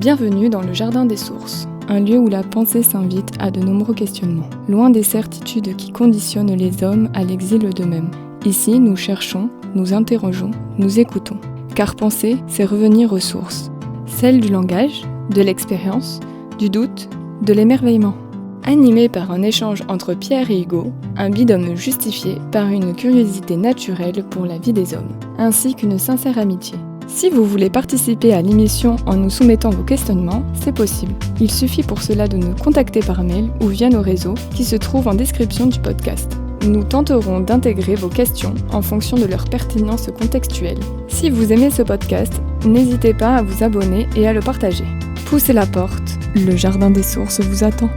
Bienvenue dans le Jardin des Sources, un lieu où la pensée s'invite à de nombreux questionnements, loin des certitudes qui conditionnent les hommes à l'exil d'eux-mêmes. Ici, nous cherchons, nous interrogeons, nous écoutons. Car penser, c'est revenir aux sources, celles du langage, de l'expérience, du doute, de l'émerveillement. Animé par un échange entre Pierre et Hugo, un binôme justifié par une curiosité naturelle pour la vie des hommes, ainsi qu'une sincère amitié. Si vous voulez participer à l'émission en nous soumettant vos questionnements, c'est possible. Il suffit pour cela de nous contacter par mail ou via nos réseaux qui se trouvent en description du podcast. Nous tenterons d'intégrer vos questions en fonction de leur pertinence contextuelle. Si vous aimez ce podcast, n'hésitez pas à vous abonner et à le partager. Poussez la porte, le Jardin des Sources vous attend.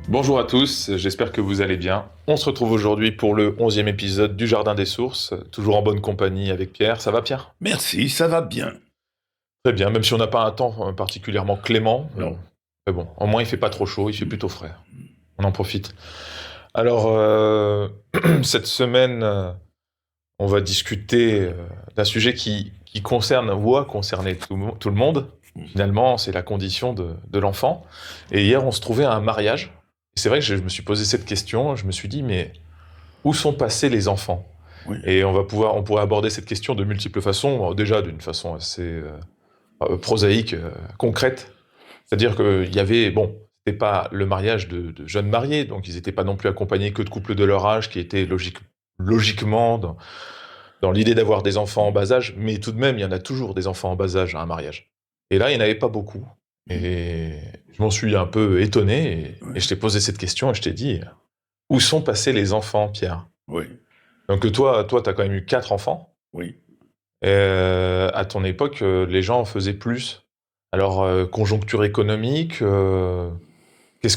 Bonjour à tous, j'espère que vous allez bien. On se retrouve aujourd'hui pour le 11e épisode du Jardin des Sources, toujours en bonne compagnie avec Pierre. Ça va Pierre ? Merci, ça va bien. Très bien, même si on n'a pas un temps particulièrement clément. Non. Mais bon, au moins il fait pas trop chaud, il fait plutôt frais. On en profite. Alors, cette semaine, on va discuter d'un sujet qui concerne ou a concerné tout le monde. Finalement, c'est la condition de l'enfant. Et hier, on se trouvait à un mariage. C'est vrai que je me suis posé cette question, je me suis dit, mais où sont passés les enfants ? Oui. Et on pourrait aborder cette question de multiples façons, déjà d'une façon assez prosaïque, concrète. C'est-à-dire qu'il y avait, c'était pas le mariage de jeunes mariés, donc ils n'étaient pas non plus accompagnés que de couples de leur âge, qui étaient logiquement dans l'idée d'avoir des enfants en bas âge, mais tout de même, il y en a toujours des enfants en bas âge à un mariage. Et là, il n'y en avait pas beaucoup. Et je m'en suis un peu étonné, et je t'ai posé cette question, et je t'ai dit, où sont passés les enfants, Pierre ? Oui, Donc toi, tu as quand même eu 4 enfants. oui. À ton époque, les gens en faisaient plus. Alors, conjoncture économique,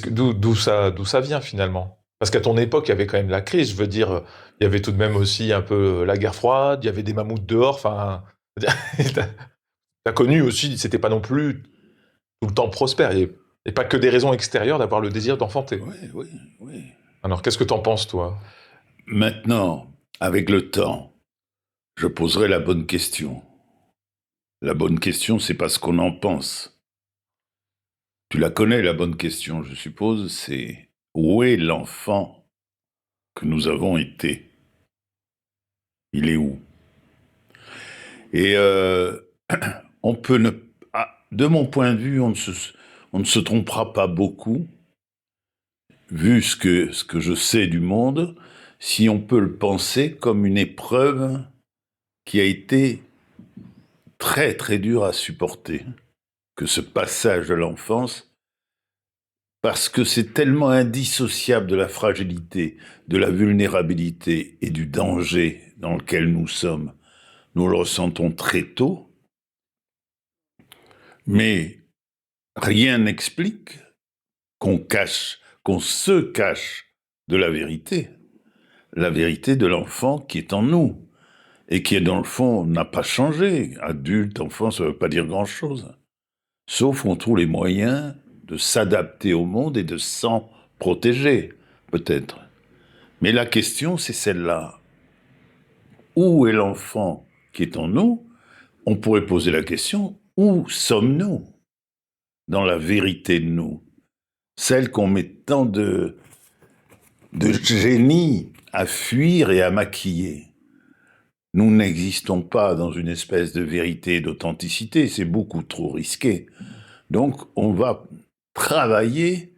d'où ça vient finalement ? Parce qu'à ton époque, il y avait quand même la crise. Je veux dire, il y avait tout de même aussi un peu la guerre froide, il y avait des mammouths dehors. Enfin, t'as connu aussi, c'était pas non plus tout le temps prospère. Et pas que des raisons extérieures d'avoir le désir d'enfanter. Oui. Alors, qu'est-ce que t'en penses, toi ? Maintenant, avec le temps, je poserai la bonne question. La bonne question, c'est pas ce qu'on en pense. Tu la connais, la bonne question, je suppose, c'est où est l'enfant que nous avons été ? Il est où ? Et on peut ne... de mon point de vue, on ne se trompera pas beaucoup, vu ce que je sais du monde, si on peut le penser comme une épreuve qui a été très très dure à supporter, que ce passage de l'enfance, parce que c'est tellement indissociable de la fragilité, de la vulnérabilité et du danger dans lequel nous sommes. Nous le ressentons très tôt, mais rien n'explique qu'on se cache de la vérité de l'enfant qui est en nous, et qui, dans le fond, n'a pas changé. Adulte, enfant, ça ne veut pas dire grand-chose. Sauf qu'on trouve les moyens de s'adapter au monde et de s'en protéger, peut-être. Mais la question, c'est celle-là. Où est l'enfant qui est en nous ? On pourrait poser la question, où sommes-nous dans la vérité de nous ? Celle qu'on met tant de génie à fuir et à maquiller. Nous n'existons pas dans une espèce de vérité et d'authenticité, c'est beaucoup trop risqué. Donc on va travailler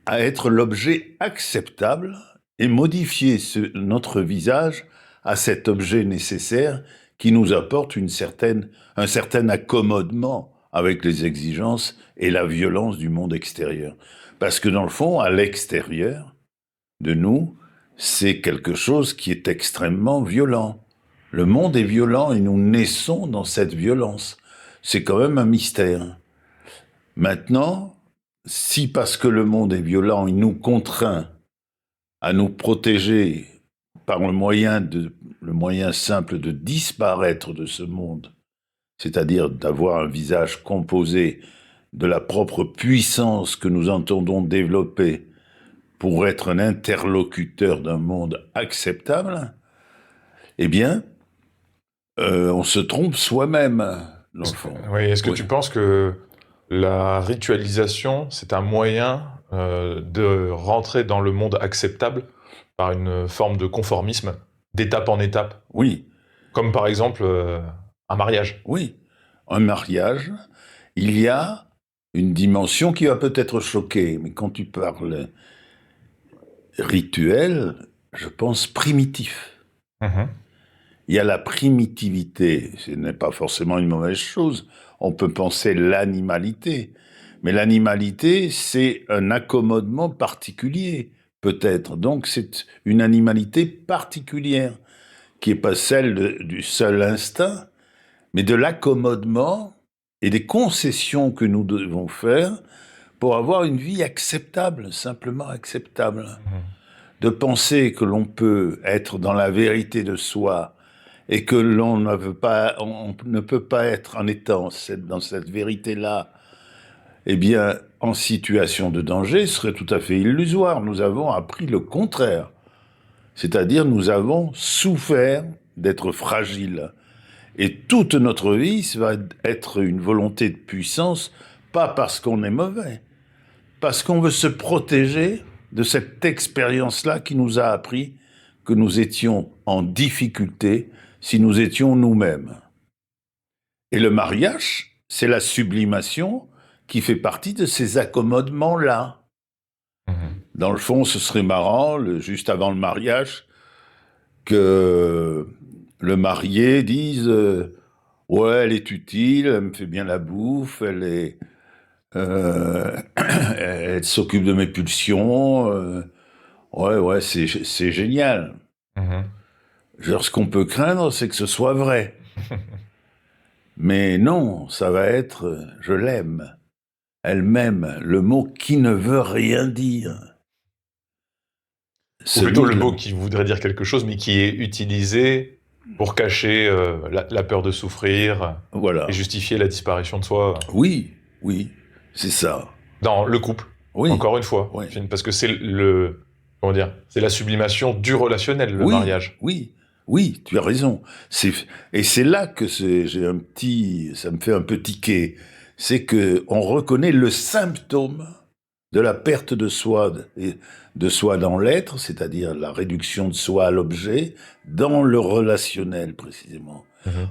à être l'objet acceptable et modifier notre visage à cet objet nécessaire qui nous apporte un certain accommodement avec les exigences et la violence du monde extérieur. Parce que dans le fond, à l'extérieur de nous, c'est quelque chose qui est extrêmement violent. Le monde est violent et nous naissons dans cette violence. C'est quand même un mystère. Maintenant, si parce que le monde est violent, il nous contraint à nous protéger par le moyen simple de disparaître de ce monde, c'est-à-dire d'avoir un visage composé de la propre puissance que nous entendons développer pour être un interlocuteur d'un monde acceptable, eh bien, on se trompe soi-même, dans le fond. Oui, est-ce que Oui. tu penses que la ritualisation, c'est un moyen de rentrer dans le monde acceptable par une forme de conformisme, d'étape en étape, Oui, comme par exemple un mariage? oui. Un mariage, il y a une dimension qui va peut-être choquer, mais quand tu parles rituel, je pense primitif. Mhm. Il y a la primitivité, ce n'est pas forcément une mauvaise chose. On peut penser l'animalité, mais l'animalité, c'est un accommodement particulier, peut-être. Donc c'est une animalité particulière, qui n'est pas celle du seul instinct, mais de l'accommodement et des concessions que nous devons faire pour avoir une vie acceptable, simplement acceptable. Mhm. De penser que l'on peut être dans la vérité de soi et que l'on on ne peut pas être en étant dans cette vérité-là, eh bien, en situation de danger, serait tout à fait illusoire. Nous avons appris le contraire. C'est-à-dire, nous avons souffert d'être fragiles. Et toute notre vie va être une volonté de puissance, pas parce qu'on est mauvais, parce qu'on veut se protéger de cette expérience-là qui nous a appris que nous étions en difficulté si nous étions nous-mêmes. Et le mariage, c'est la sublimation qui fait partie de ces accommodements-là. Mhm. Dans le fond, ce serait marrant, juste avant le mariage, que le marié dise ouais, elle est utile, elle me fait bien la bouffe, elle s'occupe de mes pulsions. Ouais, c'est génial. Mhm. Genre, ce qu'on peut craindre, c'est que ce soit vrai. Mais non, ça va être je l'aime. Elle m'aime, le mot qui ne veut rien dire. Ou plutôt le Celui-là. mot qui voudrait dire quelque chose, mais qui est utilisé pour cacher la peur de souffrir et Voilà. justifier la disparition de soi Oui, oui, c'est ça. dans le couple. Oui, Encore une fois, oui. parce que c'est comment dire, c'est la sublimation du relationnel, le Oui, mariage. oui, oui, tu as raison. Et c'est là que ça me fait un peu tiquer. C'est que on reconnaît le symptôme de la perte de soi dans l'être, c'est-à-dire la réduction de soi à l'objet, dans le relationnel précisément. Mhm.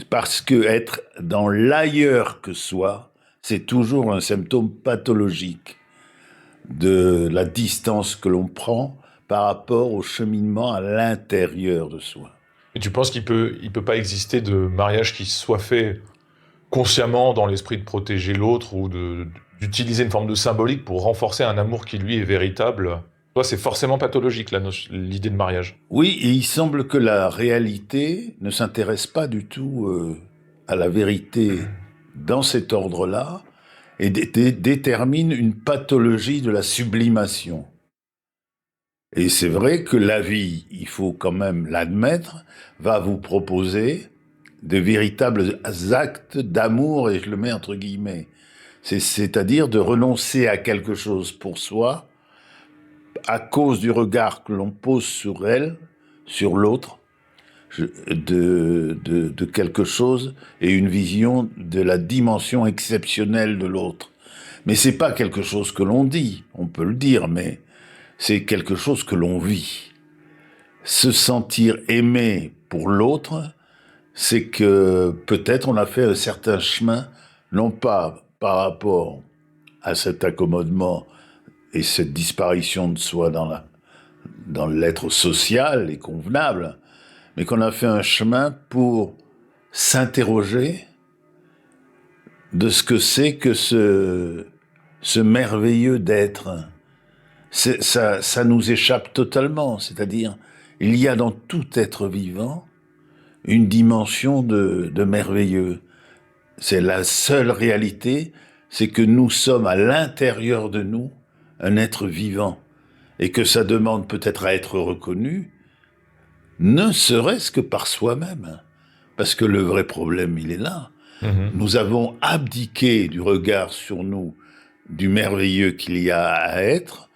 Parce que être dans l'ailleurs que soi, c'est toujours un symptôme pathologique de la distance que l'on prend par rapport au cheminement à l'intérieur de soi. Et tu penses il peut pas exister de mariage qui soit fait consciemment dans l'esprit de protéger l'autre ou d'utiliser une forme de symbolique pour renforcer un amour qui lui est véritable? Toi, c'est forcément pathologique, l'idée de mariage. Oui, et il semble que la réalité ne s'intéresse pas du tout à la vérité dans cet ordre-là et détermine une pathologie de la sublimation. Et c'est vrai que la vie, il faut quand même l'admettre, va vous proposer de véritables actes d'amour, et je le mets entre guillemets. C'est-à-dire de renoncer à quelque chose pour soi, à cause du regard que l'on pose sur elle, sur l'autre, de quelque chose et une vision de la dimension exceptionnelle de l'autre. Mais c'est pas quelque chose que l'on dit, on peut le dire, mais c'est quelque chose que l'on vit. Se sentir aimé pour l'autre, c'est que peut-être on a fait un certain chemin, non pas par rapport à cet accommodement et cette disparition de soi dans l'être social et convenable, mais qu'on a fait un chemin pour s'interroger de ce que c'est que ce merveilleux d'être. Ça nous échappe totalement, c'est-à-dire, il y a dans tout être vivant une dimension de merveilleux. C'est la seule réalité, c'est que nous sommes à l'intérieur de nous un être vivant, et que ça demande peut-être à être reconnu, ne serait-ce que par soi-même. Parce que le vrai problème, il est là. Mhm. Nous avons abdiqué du regard sur nous, du merveilleux qu'il y a à être,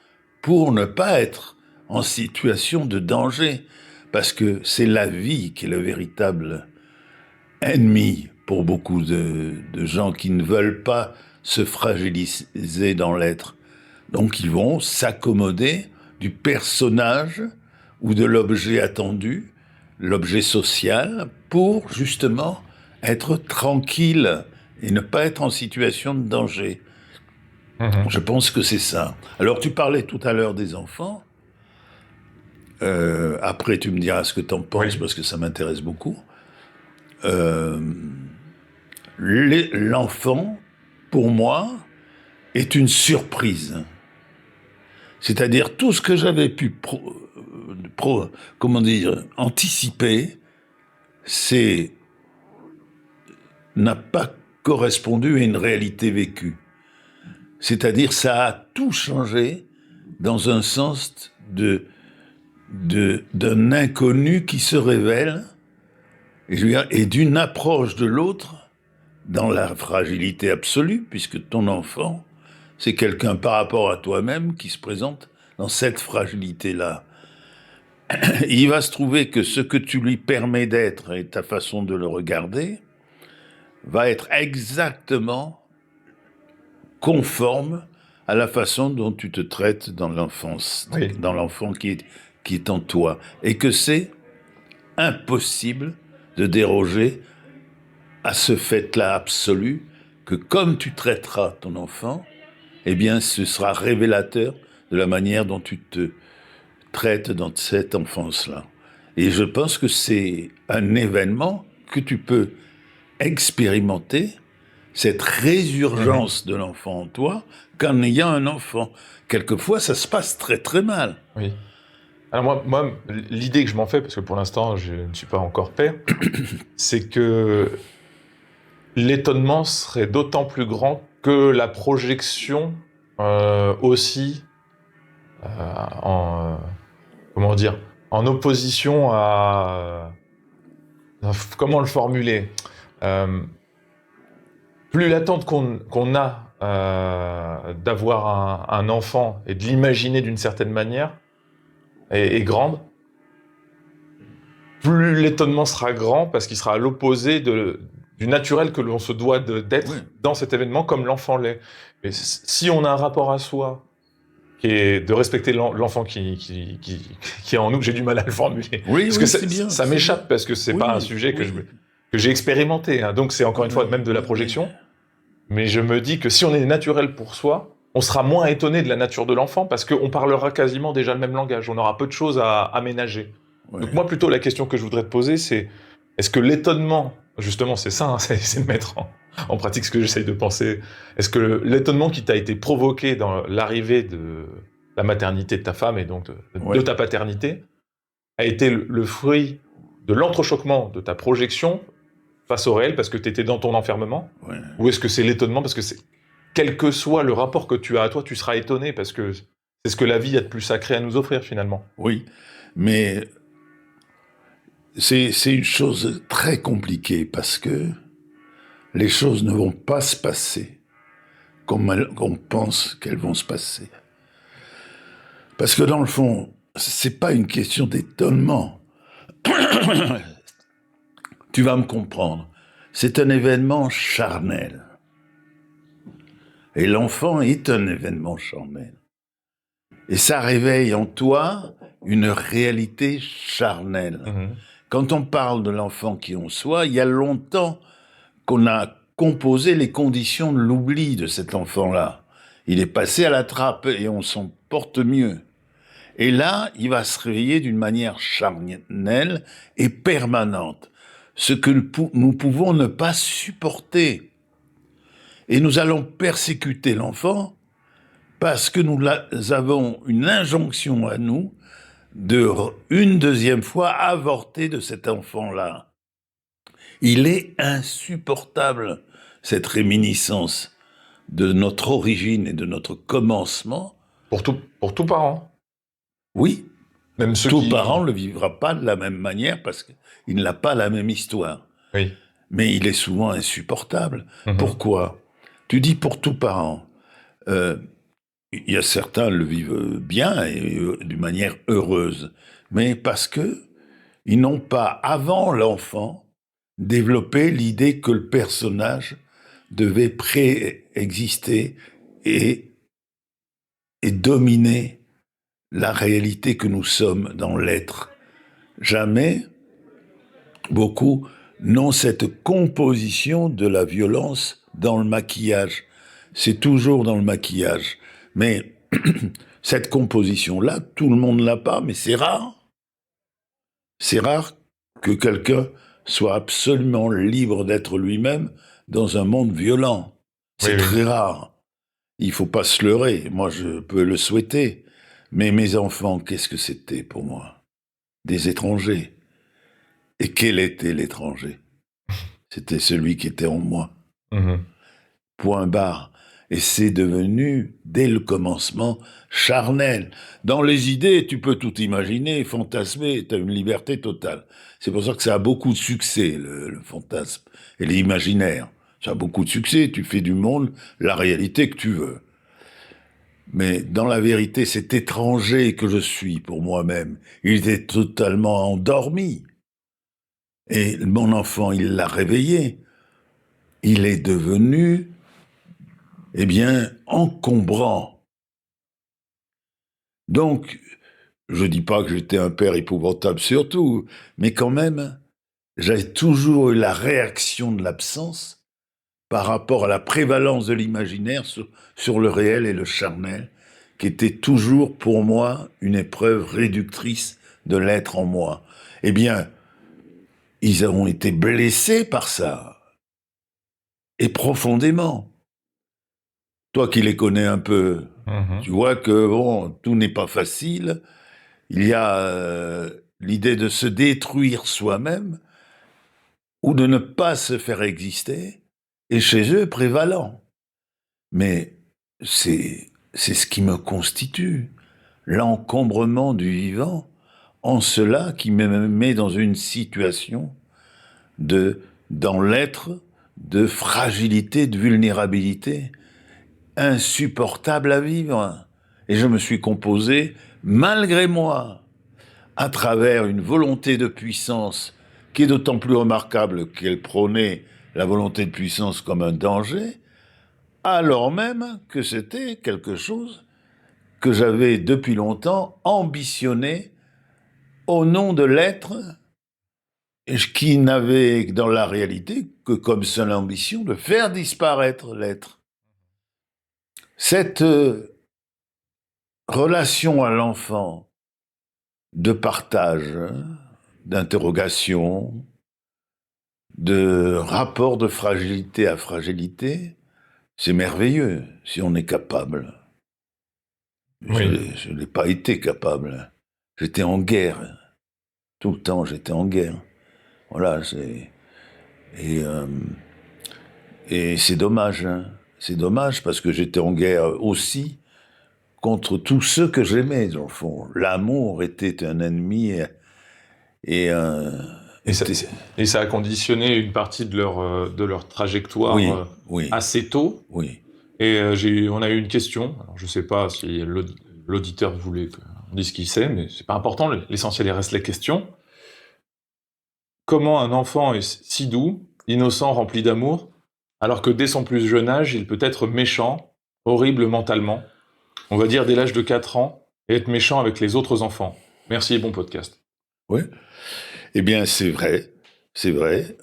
pour ne pas être en situation de danger. Parce que c'est la vie qui est le véritable ennemi pour beaucoup de gens qui ne veulent pas se fragiliser dans l'être. Donc ils vont s'accommoder du personnage ou de l'objet attendu, l'objet social, pour justement être tranquille et ne pas être en situation de danger. Je pense que c'est ça. Alors tu parlais tout à l'heure des enfants. Après tu me diras ce que tu en penses, Oui. parce que ça m'intéresse beaucoup. L'enfant, pour moi, est une surprise. C'est-à-dire tout ce que j'avais pu anticiper, n'a pas correspondu à une réalité vécue. C'est-à-dire ça a tout changé dans un sens d'un inconnu qui se révèle, et d'une approche de l'autre dans la fragilité absolue, puisque ton enfant, c'est quelqu'un par rapport à toi-même qui se présente dans cette fragilité-là. Il va se trouver que ce que tu lui permets d'être et ta façon de le regarder va être exactement conforme à la façon dont tu te traites dans l'enfance, Oui. dans l'enfant qui est en toi. Et que c'est impossible de déroger à ce fait-là absolu, que comme tu traiteras ton enfant, eh bien, ce sera révélateur de la manière dont tu te traites dans cette enfance-là. Et je pense que c'est un événement que tu peux expérimenter, cette résurgence de l'enfant en toi, qu'en ayant un enfant. Quelquefois, ça se passe très très mal. Oui. Alors moi, l'idée que je m'en fais, parce que pour l'instant, je ne suis pas encore père, c'est que l'étonnement serait d'autant plus grand que la projection aussi comment dire, en opposition à comment le formuler, plus l'attente qu'on a d'avoir un enfant et de l'imaginer d'une certaine manière est grande, plus l'étonnement sera grand parce qu'il sera à l'opposé du naturel que l'on se doit d'être dans cet événement, comme l'enfant l'est. Mais si on a un rapport à soi qui est de respecter l'enfant qui est en nous, j'ai du mal à le formuler. Parce que c'est bien. Ça m'échappe, parce que c'est pas un sujet que j'ai expérimenté. Hein. Donc c'est encore une fois même de la projection. Mais je me dis que si on est naturel pour soi, on sera moins étonné de la nature de l'enfant, parce qu'on parlera quasiment déjà le même langage. On aura peu de choses à aménager. Donc moi, plutôt, la question que je voudrais te poser, c'est est-ce que l'étonnement, justement, c'est ça, hein, c'est de mettre en pratique ce que j'essaye de penser, est-ce que l'étonnement qui t'a été provoqué dans l'arrivée de la maternité de ta femme et donc de ta paternité a été le fruit de l'entrechoquement de ta projection face au réel parce que tu étais dans ton enfermement, ou est-ce que c'est l'étonnement parce que quel que soit le rapport que tu as à toi, tu seras étonné parce que c'est ce que la vie a de plus sacré à nous offrir finalement. Oui, mais c'est une chose très compliquée parce que les choses ne vont pas se passer comme on pense qu'elles vont se passer. Parce que dans le fond, c'est pas une question d'étonnement. Tu vas me comprendre. C'est un événement charnel. Et l'enfant est un événement charnel. Et ça réveille en toi une réalité charnelle. Quand on parle de l'enfant qui est en soi, il y a longtemps qu'on a composé les conditions de l'oubli de cet enfant-là. Il est passé à la trappe et on s'en porte mieux. Et là, il va se réveiller d'une manière charnelle et permanente. Ce que nous pouvons ne pas supporter. Et nous allons persécuter l'enfant parce que nous avons une injonction à nous de une deuxième fois avorter de cet enfant-là. Il est insupportable, cette réminiscence de notre origine et de notre commencement. Pour tout parent. Oui. Même tout parent ne le vivra pas de la même manière parce qu'il n'a pas la même histoire. Oui. Mais il est souvent insupportable. Pourquoi ? Tu dis pour tout parent. Il y a certains le vivent bien et d'une manière heureuse, mais parce que ils n'ont pas, avant l'enfant, développé l'idée que le personnage devait préexister et, et dominer la réalité que nous sommes dans l'être. Jamais, beaucoup n'ont cette composition de la violence dans le maquillage. C'est toujours dans le maquillage. Mais cette composition-là, tout le monde l'a pas, mais c'est rare. C'est rare que quelqu'un soit absolument libre d'être lui-même dans un monde violent. Oui, C'est oui. très rare. Il faut pas se leurrer. Moi, je peux le souhaiter. Mais mes enfants, qu'est-ce que c'était pour moi? Des étrangers. Et quel était l'étranger? C'était celui qui était en moi. Mhm. Point barre. Et c'est devenu, dès le commencement, charnel. Dans les idées, tu peux tout imaginer, fantasmer, tu as une liberté totale. C'est pour ça que ça a beaucoup de succès, le fantasme et l'imaginaire. Ça a beaucoup de succès, tu fais du monde la réalité que tu veux. Mais dans la vérité, cet étranger que je suis pour moi-même, il était totalement endormi. Et mon enfant, il l'a réveillé. Il est devenu, eh bien, encombrant. Donc, je dis pas que j'étais un père épouvantable surtout, mais quand même, j'ai toujours eu la réaction de l'absence par rapport à la prévalence de l'imaginaire sur le réel et le charnel, qui était toujours pour moi une épreuve réductrice de l'être en moi. Eh bien, ils ont été blessés par ça, et profondément. Toi qui les connais un peu, Mhm. tu vois que bon, tout n'est pas facile. Il y a l'idée de se détruire soi-même ou de ne pas se faire exister, est chez eux prévalent. Mais c'est ce qui me constitue, l'encombrement du vivant, en cela qui me met dans une situation dans l'être, de fragilité, de vulnérabilité, insupportable à vivre. Et je me suis composé, malgré moi, à travers une volonté de puissance qui est d'autant plus remarquable qu'elle prônait la volonté de puissance comme un danger, alors même que c'était quelque chose que j'avais depuis longtemps ambitionné au nom de l'être, et qui n'avait dans la réalité que comme seule ambition de faire disparaître l'être. Cette relation à l'enfant de partage, d'interrogation, de rapport de fragilité à fragilité, c'est merveilleux si on est capable. Oui. Je n'ai pas été capable. J'étais en guerre. Tout le temps, j'étais en guerre. Voilà, et, euh, et c'est dommage. Hein. C'est dommage parce que j'étais en guerre aussi contre tous ceux que j'aimais, dans le fond. L'amour était un ennemi et Et ça, était... et ça a conditionné une partie de leur trajectoire Oui, oui, assez tôt. oui. Et on a eu une question. Alors, je ne sais pas si l'auditeur voulait qu'on dise qui c'est, mais c'est pas important. L'essentiel, il reste les questions. Comment un enfant est si doux, innocent, rempli d'amour, alors que dès son plus jeune âge, il peut être méchant, horrible mentalement, on va dire dès l'âge de 4 ans, et être méchant avec les autres enfants. Merci et bon podcast. Oui. Eh bien, c'est vrai. C'est vrai.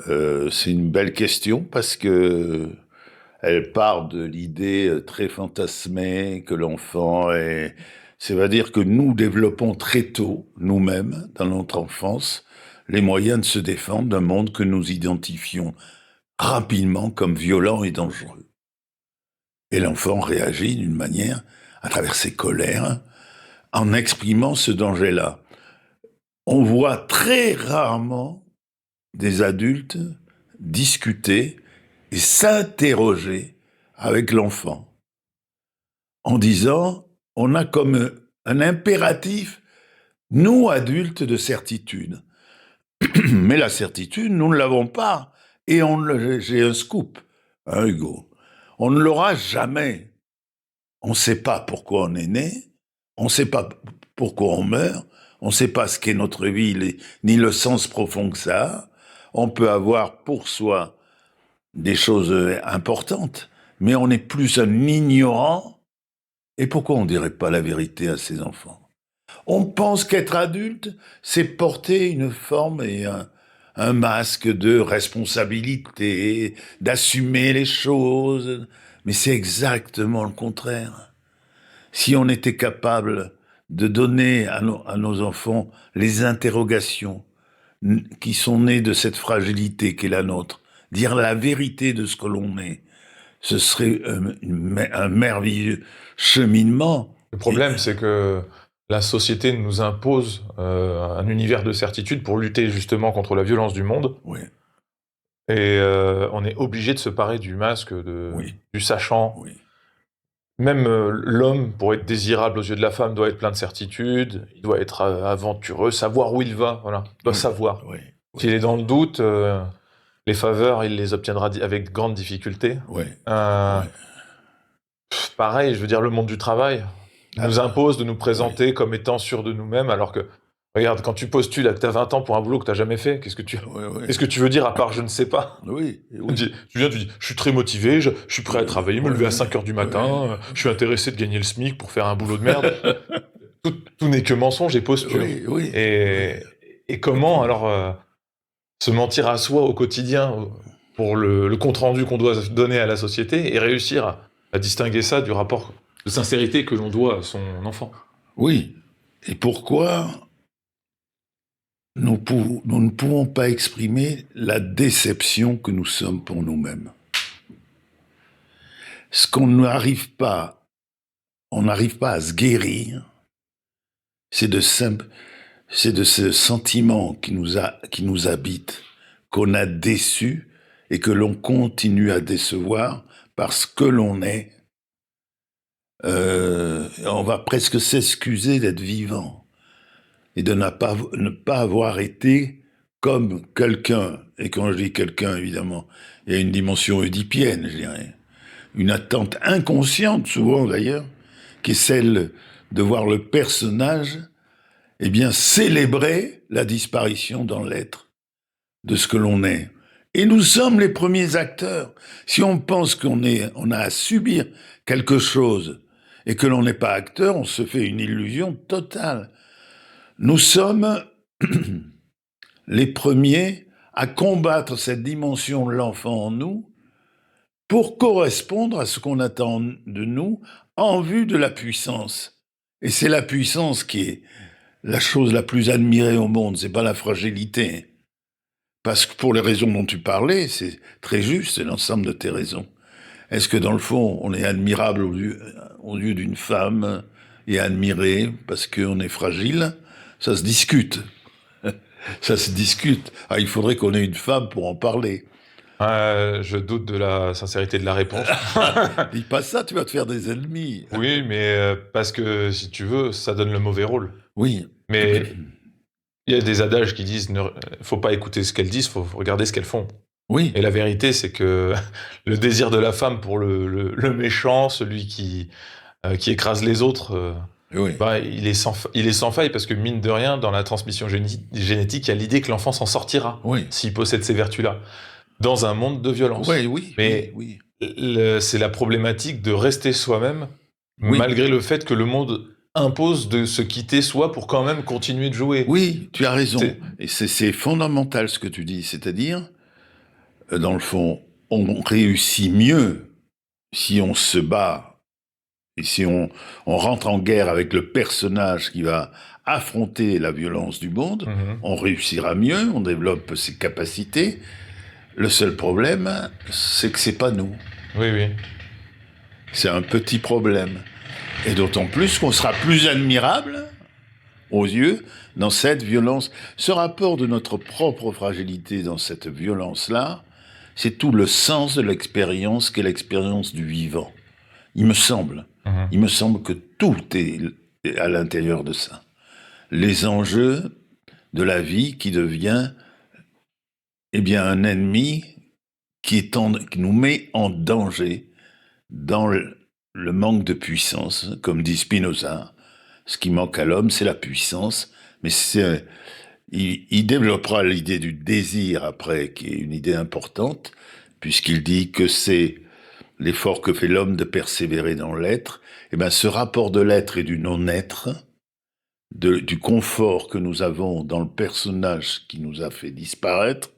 C'est une belle question parce que elle part de l'idée très fantasmée que l'enfant est... C'est-à-dire que nous développons très tôt, nous-mêmes, dans notre enfance, les moyens de se défendre d'un monde que nous identifions rapidement comme violent et dangereux. Et l'enfant réagit d'une manière, à travers ses colères, en exprimant ce danger-là. On voit très rarement des adultes discuter et s'interroger avec l'enfant en disant on a comme un impératif, nous adultes, de certitude. Mais la certitude, nous ne l'avons pas. Et j'ai un scoop, hein, Hugo. On ne l'aura jamais. on ne sait pas pourquoi on est né, on ne sait pas pourquoi on meurt, on ne sait pas ce qu'est notre vie, ni le sens profond que ça a. On peut avoir pour soi des choses importantes, mais on est plus un ignorant. Et pourquoi on ne dirait pas la vérité à ses enfants? On pense qu'être adulte, c'est porter une forme et un masque de responsabilité, d'assumer les choses, mais c'est exactement le contraire. Si on était capable de donner à nos enfants les interrogations qui sont nées de cette fragilité qu'est la nôtre, dire la vérité de ce que l'on est, ce serait un merveilleux cheminement. Le problème, c'est que la société nous impose un univers de certitude pour lutter justement contre la violence du monde. Oui, Et on est obligé de se parer du masque, oui, du sachant. oui, Même l'homme, pour être désirable aux yeux de la femme, doit être plein de certitude, il doit être aventureux, savoir où il va, voilà. Il doit oui, savoir. oui, S'il est dans le doute, les faveurs, il les obtiendra avec grande difficulté. oui, Euh, oui. Pareil, je veux dire, le monde du travail nous impose de nous Oui, présenter comme étant sûrs de nous-mêmes, alors que, regarde, quand tu postules à que tu as 20 ans pour un boulot que tu n'as jamais fait, oui, qu'est-ce que tu veux dire à part je ne sais pas? oui, Tu oui, viens, tu dis, je suis très motivé, je suis prêt à travailler, me oui, lever à oui, 5 heures du oui, matin, je suis intéressé de gagner le SMIC pour faire un boulot de merde. Tout n'est que mensonge et posture. oui, oui, Et, et comment alors se mentir à soi au quotidien pour le compte-rendu qu'on doit donner à la société et réussir à distinguer ça du rapport de sincérité que l'on doit à son enfant. oui. Et pourquoi nous ne pouvons pas exprimer la déception que nous sommes pour nous-mêmes? Ce qu'on n'arrive pas, on n'arrive pas à se guérir, c'est de ce sentiment qui nous habite, qu'on a déçu et que l'on continue à décevoir parce que l'on est. On va presque s'excuser d'être vivant et de ne pas avoir été comme quelqu'un. Et quand je dis quelqu'un, évidemment, il y a une dimension oedipienne, je dirais. Une attente inconsciente, souvent d'ailleurs, qui est celle de voir le personnage, eh bien, célébrer la disparition dans l'être de ce que l'on est. Et nous sommes les premiers acteurs. Si on pense on a à subir quelque chose et que l'on n'est pas acteur, on se fait une illusion totale. Nous sommes les premiers à combattre cette dimension de l'enfant en nous pour correspondre à ce qu'on attend de nous en vue de la puissance. Et c'est la puissance qui est la chose la plus admirée au monde, c'est pas la fragilité. Parce que pour les raisons dont tu parlais, c'est très juste, c'est l'ensemble de tes raisons. Est-ce que dans le fond, on est admirable aux yeux d'une femme et admiré parce qu'on est fragile? Ça se discute. Ça se discute. Ah, il faudrait qu'on ait une femme pour en parler. Je doute de la sincérité de la réponse. Dis pas ça, tu vas te faire des ennemis. Oui, mais parce que si tu veux, ça donne le mauvais rôle. Oui. Mais il y a des adages qui disent faut pas écouter ce qu'elles disent, faut regarder ce qu'elles font. Oui. Et la vérité, c'est que le désir de la femme pour le méchant, celui qui écrase les autres, Oui. bah, il est sans faille parce que mine de rien, dans la transmission génétique, il y a l'idée que l'enfant s'en sortira Oui. s'il possède ces vertus-là, dans un monde de violence. Oui, oui. Mais oui. c'est la problématique de rester soi-même, Oui. malgré le fait que le monde impose de se quitter soi pour quand même continuer de jouer. Oui, tu as raison. Et c'est fondamental ce que tu dis. C'est-à-dire, dans le fond, on réussit mieux si on se bat et si on rentre en guerre avec le personnage qui va affronter la violence du monde. Mhm. On réussira mieux, on développe ses capacités. Le seul problème, c'est que c'est pas nous. Oui, oui. C'est un petit problème. Et d'autant plus qu'on sera plus admirable aux yeux dans cette violence. Ce rapport de notre propre fragilité dans cette violence-là, c'est tout le sens de l'expérience qu'est l'expérience du vivant. Il me semble. Mhm. Il me semble que tout est à l'intérieur de ça. Les enjeux de la vie qui devient, eh bien, un ennemi qui nous met en danger dans le manque de puissance, comme dit Spinoza. Ce qui manque à l'homme, c'est la puissance, mais il développera l'idée du désir après, qui est une idée importante, puisqu'il dit que c'est l'effort que fait l'homme de persévérer dans l'être. Et bien, ce rapport de l'être et du non-être, du confort que nous avons dans le personnage qui nous a fait disparaître,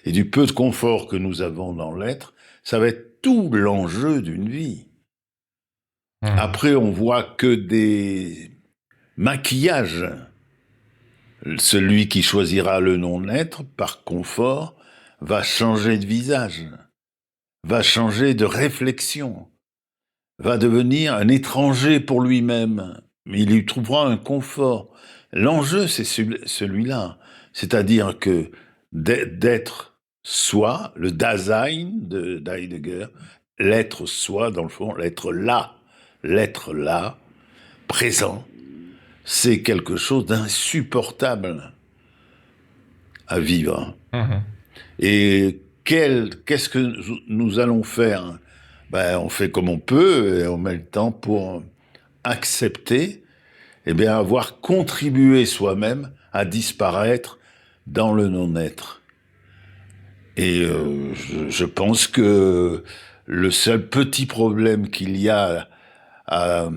et du peu de confort que nous avons dans l'être, ça va être tout l'enjeu d'une vie. Après, on voit que des maquillages. Celui qui choisira le non-être, par confort, va changer de visage, va changer de réflexion, va devenir un étranger pour lui-même, mais il y trouvera un confort. L'enjeu, c'est celui-là, c'est-à-dire que d'être soi, le Dasein d'Heidegger, l'être soi, dans le fond, l'être là, présent, c'est quelque chose d'insupportable à vivre. Et qu'est-ce que nous allons faire? On fait comme on peut et on met le temps pour accepter, avoir contribué soi-même à disparaître dans le non-être. Et je pense que le seul petit problème qu'il y a à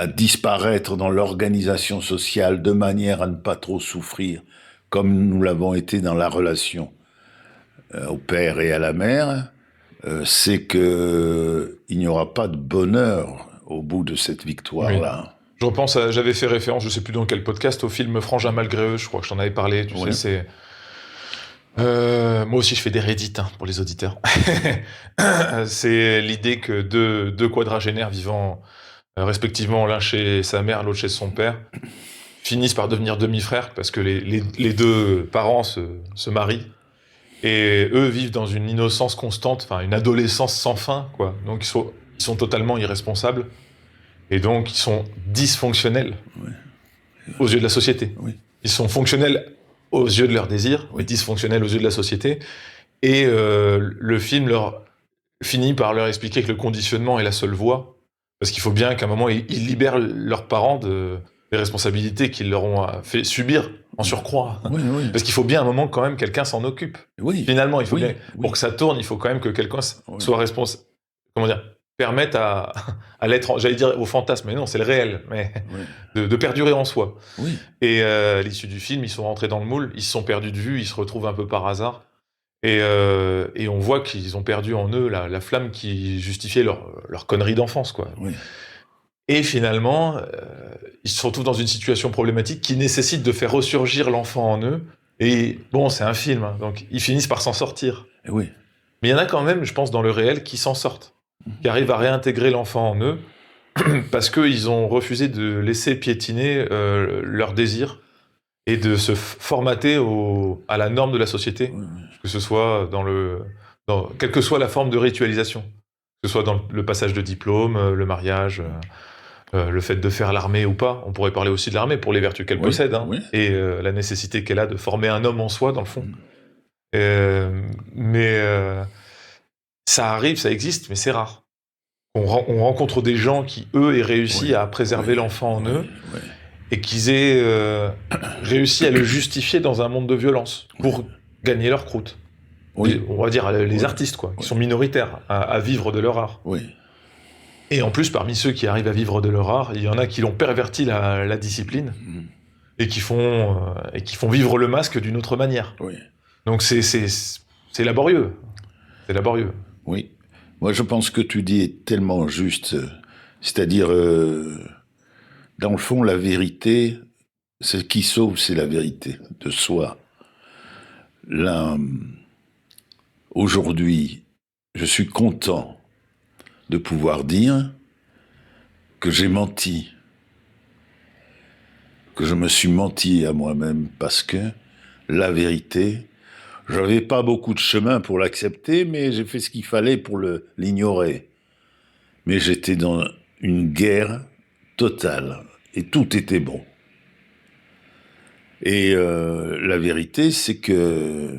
disparaître dans l'organisation sociale de manière à ne pas trop souffrir, comme nous l'avons été dans la relation au père et à la mère, c'est qu'il n'y aura pas de bonheur au bout de cette victoire-là. Oui. Je repense j'avais fait référence, je ne sais plus dans quel podcast, au film Frangin malgré eux, je crois que je t'en avais parlé, tu sais, c'est... moi aussi je fais des Reddit pour les auditeurs. C'est l'idée que deux quadragénaires vivant respectivement l'un chez sa mère, l'autre chez son père, finissent par devenir demi-frères parce que les deux parents se marient et eux vivent dans une innocence constante, enfin une adolescence sans fin, quoi. Donc ils sont totalement irresponsables et donc ils sont dysfonctionnels aux yeux de la société. Ils sont fonctionnels aux yeux de leurs désirs, mais dysfonctionnels aux yeux de la société. Et le film finit par leur expliquer que le conditionnement est la seule voie. Parce qu'il faut bien qu'à un moment, ils libèrent leurs parents des responsabilités qu'ils leur ont fait subir en surcroît. Parce qu'il faut bien à un moment quand même quelqu'un s'en occupe. Finalement, il faut bien, pour que ça tourne, il faut quand même que quelqu'un soit responsable. Comment dire, permette à l'être, j'allais dire au fantasme, mais non, c'est le réel, mais de perdurer en soi. Et à l'issue du film, ils sont rentrés dans le moule, ils se sont perdus de vue, ils se retrouvent un peu par hasard. Et on voit qu'ils ont perdu en eux la flamme qui justifiait leur connerie d'enfance, quoi. Et finalement, ils se retrouvent dans une situation problématique qui nécessite de faire ressurgir l'enfant en eux. Et bon, c'est un film, hein, donc ils finissent par s'en sortir. Mais il y en a quand même, je pense, dans le réel, qui s'en sortent, qui arrivent à réintégrer l'enfant en eux, parce qu'ils ont refusé de laisser piétiner leurs désirs et de se formater à la norme de la société, que ce soit quelle que soit la forme de ritualisation, que ce soit dans le passage de diplôme, le mariage, le fait de faire l'armée ou pas. On pourrait parler aussi de l'armée pour les vertus qu'elle possède, hein, et la nécessité qu'elle a de former un homme en soi, dans le fond. Mais ça arrive, ça existe, mais c'est rare. On rencontre des gens qui, eux, aient réussi à préserver l'enfant en eux, et qu'ils aient réussi à le justifier dans un monde de violence pour gagner leur croûte. On va dire les artistes, quoi, qui sont minoritaires à vivre de leur art. Et en plus, parmi ceux qui arrivent à vivre de leur art, il y en a qui l'ont perverti la discipline et qui font vivre le masque d'une autre manière. Donc c'est laborieux. C'est laborieux. Oui. Moi, je pense que tu dis est tellement juste. C'est-à-dire... dans le fond, la vérité, ce qui sauve, c'est la vérité de soi. Là, aujourd'hui, je suis content de pouvoir dire que j'ai menti, que je me suis menti à moi-même, parce que la vérité, j'avais pas beaucoup de chemin pour l'accepter, mais j'ai fait ce qu'il fallait pour l'ignorer. Mais j'étais dans une guerre totale, et tout était bon. Et la vérité, c'est que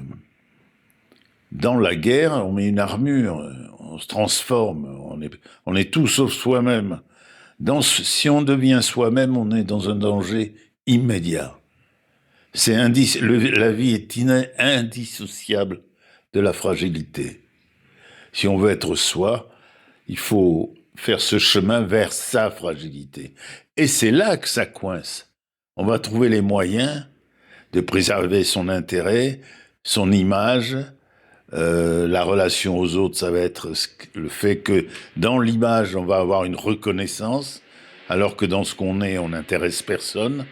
dans la guerre, on met une armure, on se transforme, on est tout sauf soi-même. Si on devient soi-même, on est dans un danger immédiat. La vie est indissociable de la fragilité. Si on veut être soi, il faut faire ce chemin vers sa fragilité. Et c'est là que ça coince. On va trouver les moyens de préserver son intérêt, son image. La relation aux autres, ça va être le fait que dans l'image, on va avoir une reconnaissance, alors que dans ce qu'on est, on n'intéresse personne.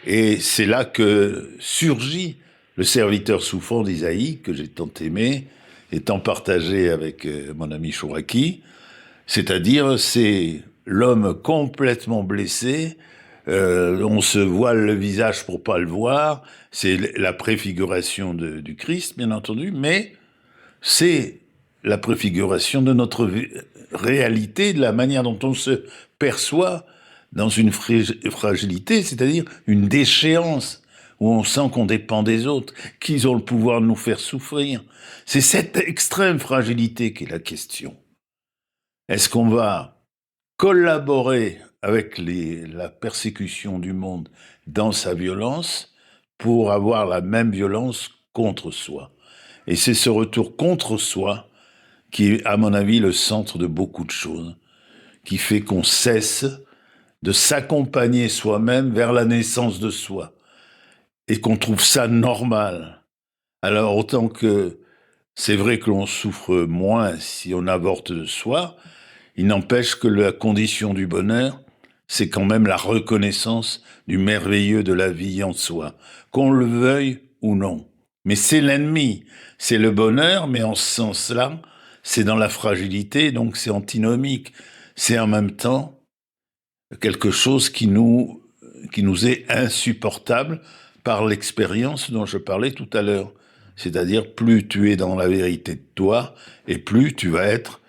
Et c'est là que surgit le serviteur souffrant d'Isaïe, que j'ai tant aimé, et tant partagé avec mon ami Chouraki. C'est-à-dire, c'est l'homme complètement blessé, on se voile le visage pour pas le voir, c'est la préfiguration du Christ, bien entendu, mais c'est la préfiguration de notre réalité, de la manière dont on se perçoit dans une fragilité, c'est-à-dire une déchéance, où on sent qu'on dépend des autres, qu'ils ont le pouvoir de nous faire souffrir. C'est cette extrême fragilité qui est la question. Est-ce qu'on va collaborer avec la persécution du monde dans sa violence pour avoir la même violence contre soi? Et c'est ce retour contre soi qui est, à mon avis, le centre de beaucoup de choses, qui fait qu'on cesse de s'accompagner soi-même vers la naissance de soi, et qu'on trouve ça normal. Alors, autant que c'est vrai que l'on souffre moins si on avorte de soi, il n'empêche que la condition du bonheur, c'est quand même la reconnaissance du merveilleux de la vie en soi, qu'on le veuille ou non. Mais c'est l'ennemi, c'est le bonheur, mais en ce sens-là, c'est dans la fragilité, donc c'est antinomique. C'est en même temps quelque chose qui nous est insupportable par l'expérience dont je parlais tout à l'heure. C'est-à-dire, plus tu es dans la vérité de toi, et plus tu vas être,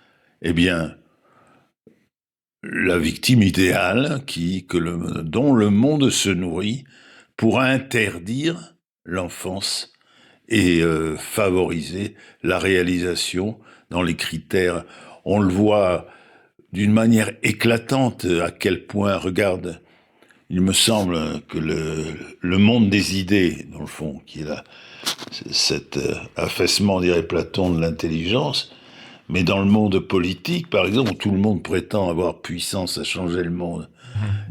la victime idéale dont le monde se nourrit pour interdire l'enfance et favoriser la réalisation dans les critères. On le voit d'une manière éclatante à quel point, regarde, il me semble que le monde des idées, dans le fond, qui est là, cet affaissement, dirait Platon, de l'intelligence, mais dans le monde politique, par exemple, où tout le monde prétend avoir puissance à changer le monde,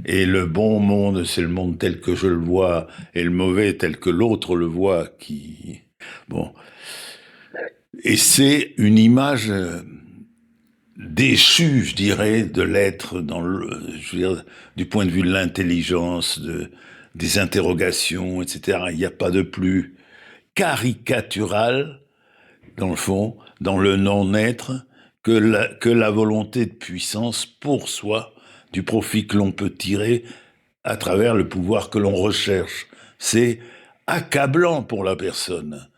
et le bon monde, c'est le monde tel que je le vois, et le mauvais tel que l'autre le voit, Bon. Et c'est une image déchue, je dirais, de l'être, du point de vue de l'intelligence, des interrogations, etc. Il n'y a pas de plus caricatural, dans le fond, dans le non-être, que la volonté de puissance pour soi, du profit que l'on peut tirer à travers le pouvoir que l'on recherche. C'est accablant pour la personne.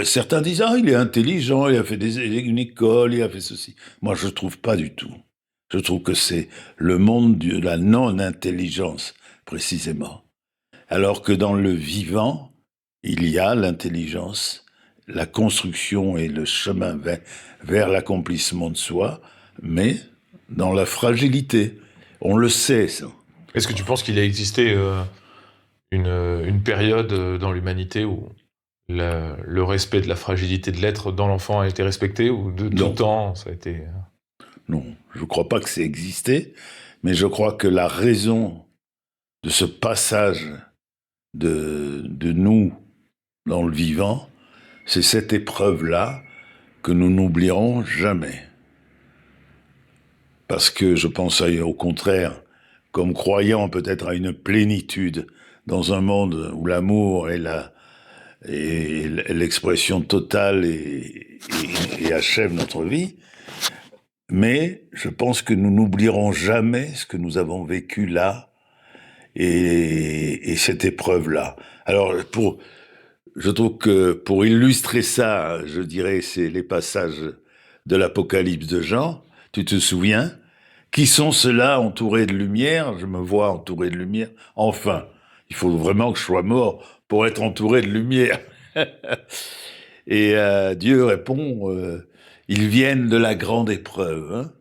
Certains disent « Ah, il est intelligent, il a fait une école, il a fait ceci. » Moi, je ne trouve pas du tout. Je trouve que c'est le monde de la non-intelligence, précisément. Alors que dans le vivant, il y a l'intelligence, la construction et le chemin vers l'accomplissement de soi, mais dans la fragilité. On le sait, ça. Est-ce que tu penses qu'il a existé une période dans l'humanité où le respect de la fragilité de l'être dans l'enfant a été respecté, ou de tout temps ça a été... Non, je ne crois pas que c'est existé, mais je crois que la raison de ce passage de nous dans le vivant, c'est cette épreuve-là que nous n'oublierons jamais. Parce que je pense au contraire, comme croyant peut-être à une plénitude dans un monde où l'amour est l'expression totale et achève notre vie, mais je pense que nous n'oublierons jamais ce que nous avons vécu là et cette épreuve-là. Alors, je trouve que pour illustrer ça, je dirais, c'est les passages de l'Apocalypse de Jean. Tu te souviens? Qui sont ceux-là entourés de lumière? Je me vois entouré de lumière. Enfin, il faut vraiment que je sois mort pour être entouré de lumière. Et Dieu répond, Ils viennent de la grande épreuve. Hein.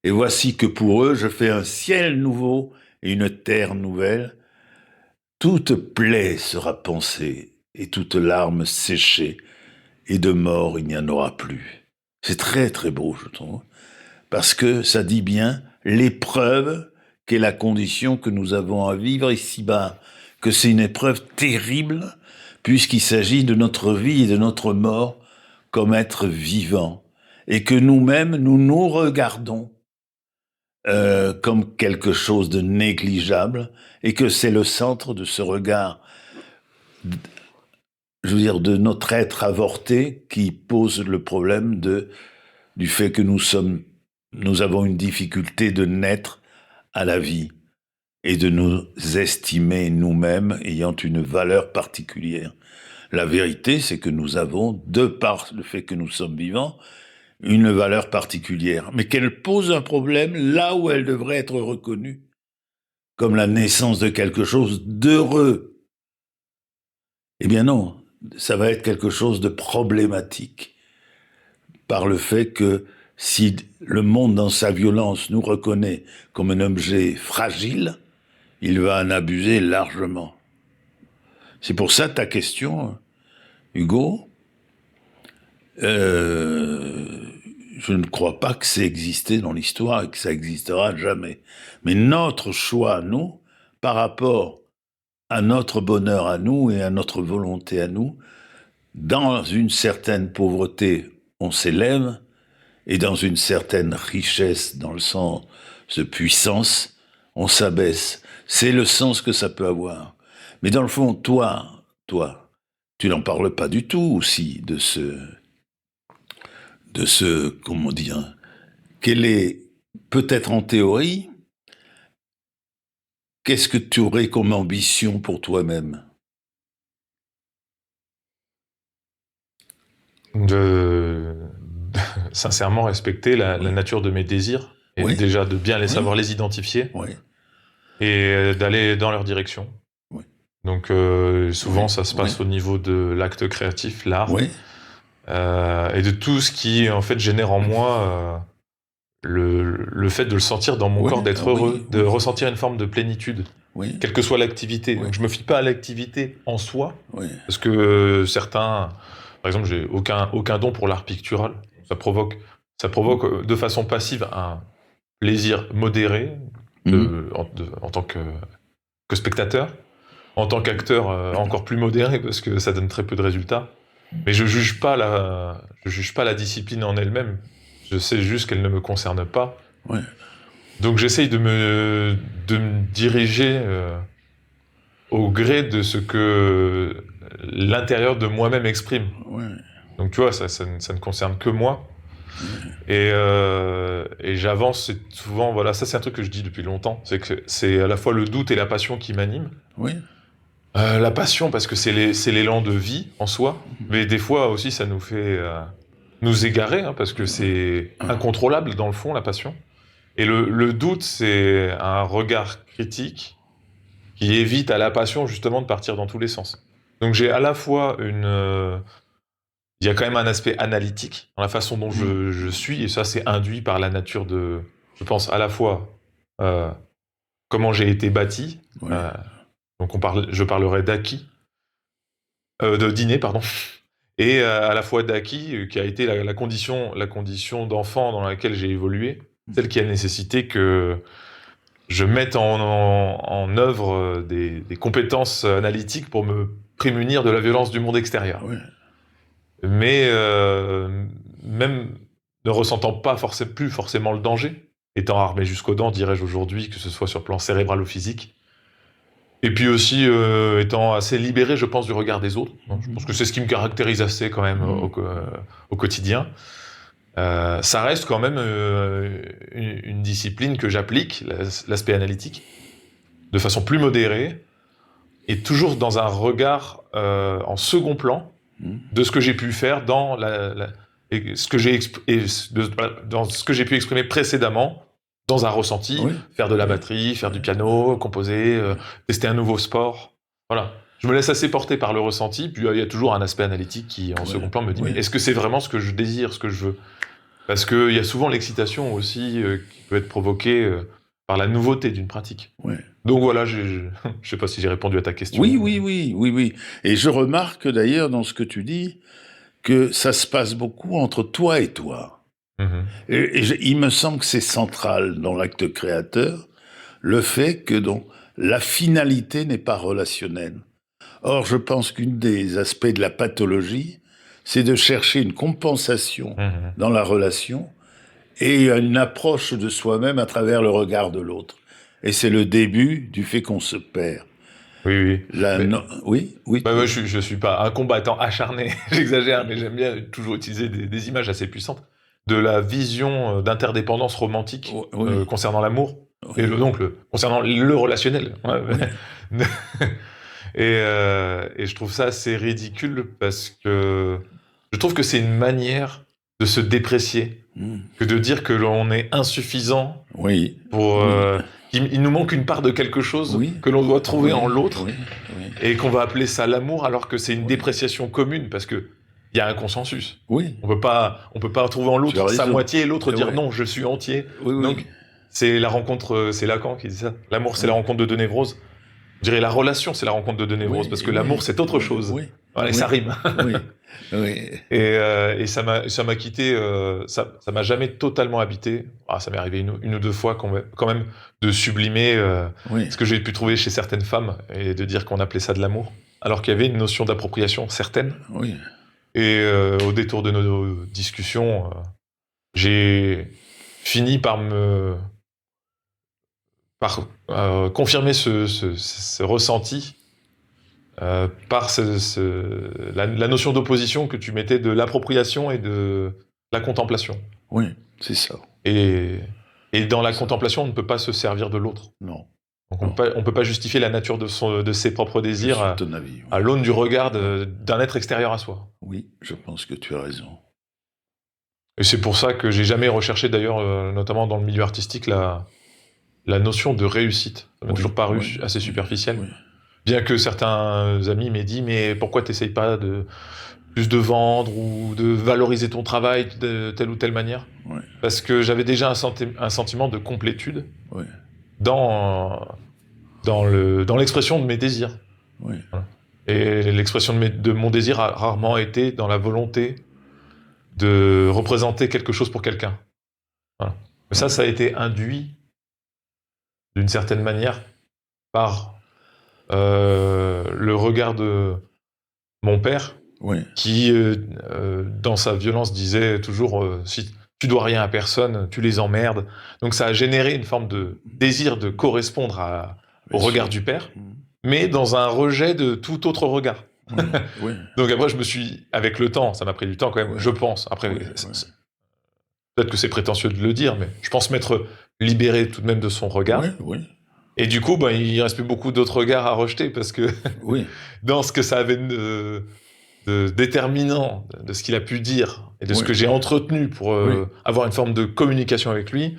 Et voici que pour eux, je fais un ciel nouveau et une terre nouvelle. Toute plaie sera pansée et toute larme séchée, et de mort il n'y en aura plus. C'est très très beau, je trouve, parce que ça dit bien l'épreuve qu'est la condition que nous avons à vivre ici-bas, que c'est une épreuve terrible, puisqu'il s'agit de notre vie et de notre mort comme être vivant, et que nous-mêmes, nous nous regardons comme quelque chose de négligeable, et que c'est le centre de ce regard, je veux dire, de notre être avorté qui pose le problème du fait que nous avons une difficulté de naître à la vie et de nous estimer nous-mêmes ayant une valeur particulière. La vérité, c'est que nous avons, de par le fait que nous sommes vivants, une valeur particulière, mais qu'elle pose un problème là où elle devrait être reconnue comme la naissance de quelque chose d'heureux. Eh bien non, ça va être quelque chose de problématique par le fait que si le monde dans sa violence nous reconnaît comme un objet fragile, il va en abuser largement. C'est pour ça ta question, Hugo. Je ne crois pas que c'est existé dans l'histoire et que ça existera jamais. Mais notre choix, nous, par rapport à notre bonheur à nous et à notre volonté à nous, dans une certaine pauvreté, on s'élève, et dans une certaine richesse, dans le sens de puissance, on s'abaisse. C'est le sens que ça peut avoir. Mais dans le fond, toi, tu n'en parles pas du tout aussi de ce, comment dire, quel est, peut-être en théorie, qu'est-ce que tu aurais comme ambition pour toi-même? De sincèrement respecter la nature de mes désirs, et Oui. déjà de bien les Oui. savoir les identifier, Oui, et d'aller dans leur direction. Oui. Donc souvent Oui. ça se passe Oui. au niveau de l'acte créatif, l'art, oui, et de tout ce qui en fait génère en moi le fait de le sentir dans mon Oui, corps, d'être oui, heureux, de oui. ressentir une forme de plénitude, oui, quelle que soit l'activité. Oui. Donc je me fie pas à l'activité en soi, oui, parce que certains, par exemple, j'ai aucun don pour l'art pictural. Ça provoque de façon passive un plaisir modéré Mhm. en tant que spectateur. En tant qu'acteur, encore plus modéré, parce que ça donne très peu de résultats. Mais je juge pas la discipline en elle-même. Je sais juste qu'elle ne me concerne pas. oui, Donc j'essaye de me diriger au gré de ce que l'intérieur de moi-même exprime. oui, Donc tu vois, ça ne concerne que moi. Et j'avance, c'est souvent, voilà, ça c'est un truc que je dis depuis longtemps, c'est que c'est à la fois le doute et la passion qui m'animent. oui, La passion parce que c'est l'élan de vie en soi, mais des fois aussi ça nous fait nous égarer, hein, parce que c'est incontrôlable dans le fond, la passion. Et le doute, c'est un regard critique qui évite à la passion justement de partir dans tous les sens. Donc j'ai à la fois il y a quand même un aspect analytique dans la façon dont je suis, et ça c'est induit par la nature de, je pense, à la fois comment j'ai été bâti, oui, donc je parlerai d'acquis, de dîner, pardon, et à la fois d'acquis, qui a été la condition d'enfant dans laquelle j'ai évolué, celle qui a nécessité que je mette en œuvre des compétences analytiques pour me prémunir de la violence du monde extérieur. oui, Mais même ne ressentant pas plus forcément le danger, étant armé jusqu'aux dents, dirais-je aujourd'hui, que ce soit sur le plan cérébral ou physique, et puis aussi étant assez libéré, je pense, du regard des autres. Je pense que c'est ce qui me caractérise assez quand même au quotidien. Ça reste quand même une discipline que j'applique, l'aspect analytique, de façon plus modérée, et toujours dans un regard en second plan de ce que j'ai pu faire dans ce que j'ai pu exprimer précédemment dans un ressenti, Oui. faire de la batterie, faire du piano, composer, tester un nouveau sport. Voilà. je me laisse assez porter par le ressenti, puis il y a toujours un aspect analytique qui, en second plan, me dit mais est-ce que c'est vraiment ce que je désire, ce que je veux? Parce qu'il y a souvent l'excitation aussi qui peut être provoquée par la nouveauté d'une pratique. Ouais. Donc voilà, je sais pas si j'ai répondu à ta question. Oui. Et je remarque d'ailleurs dans ce que tu dis que ça se passe beaucoup entre toi et toi. Mhm. Il me semble que c'est central dans l'acte créateur, le fait que donc, la finalité n'est pas relationnelle. Or, je pense qu'un des aspects de la pathologie, c'est de chercher une compensation Mhm. dans la relation et une approche de soi-même à travers le regard de l'autre. Et c'est le début du fait qu'on se perd. Oui. Mais, Oui. moi, je suis pas un combattant acharné, j'exagère, mais j'aime bien toujours utiliser des images assez puissantes de la vision d'interdépendance romantique Oui. concernant l'amour, Oui. et donc concernant le relationnel. Ouais. Oui. Et je trouve ça assez ridicule parce que je trouve que c'est une manière de se déprécier, que de dire que l'on est insuffisant Oui. pour... il nous manque une part de quelque chose que l'on doit trouver en l'autre et qu'on va appeler ça l'amour alors que c'est une dépréciation commune parce que il y a un consensus. Oui. On peut pas trouver en l'autre sa moitié et l'autre dire non, je suis entier. Donc c'est la rencontre, c'est Lacan qui dit ça. L'amour, c'est la rencontre de deux névroses. Je dirais la relation, c'est la rencontre de deux névroses parce que l'amour, c'est autre chose. Voilà, et ça rime. Et ça m'a quitté, ça m'a jamais totalement habité. Ah, ça m'est arrivé une ou deux fois quand même de sublimer ce que j'ai pu trouver chez certaines femmes et de dire qu'on appelait ça de l'amour, alors qu'il y avait une notion d'appropriation certaine. Et au détour de nos discussions, j'ai fini par confirmer ce ressenti par la notion d'opposition que tu mettais de l'appropriation et de la contemplation. Oui, c'est ça. Et dans la contemplation, on ne peut pas se servir de l'autre. Non. Donc on peut pas justifier la nature de ses propres désirs à l'aune du regard d'un être extérieur à soi. Oui, je pense que tu as raison. Et c'est pour ça que j'ai jamais recherché d'ailleurs, notamment dans le milieu artistique, la notion de réussite. Ça m'a toujours paru assez superficielle. Bien que certains amis m'aient dit, mais pourquoi t'essayes pas plus de vendre ou de valoriser ton travail de telle ou telle manière? Parce que j'avais déjà un sentiment de complétude dans l'expression de mes désirs. Voilà. Et l'expression de mon désir a rarement été dans la volonté de représenter quelque chose pour quelqu'un. Voilà. Mais ça a été induit d'une certaine manière par le regard de mon père, qui, dans sa violence, disait toujours si tu dois rien à personne, tu les emmerdes. Donc ça a généré une forme de désir de correspondre au regard du père, mais dans un rejet de tout autre regard. Donc après, avec le temps, ça m'a pris du temps quand même, je pense. Après, peut-être que c'est prétentieux de le dire, mais je pense m'être libéré tout de même de son regard. Et du coup, il reste plus beaucoup d'autres regards à rejeter parce que dans ce que ça avait de déterminant, de ce qu'il a pu dire et de ce que j'ai entretenu pour avoir une forme de communication avec lui,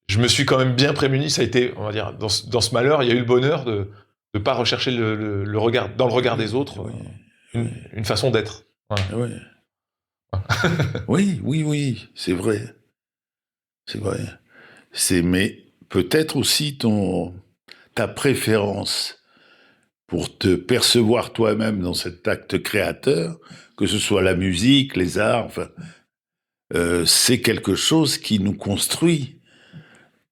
je me suis quand même bien prémuni. Ça a été, on va dire, dans ce malheur, il y a eu le bonheur de ne pas rechercher le regard, dans le regard des autres, une façon d'être. Voilà. Oui, c'est vrai. C'est vrai. Mais peut-être aussi ta préférence pour te percevoir toi-même dans cet acte créateur, que ce soit la musique, les arts, enfin, c'est quelque chose qui nous construit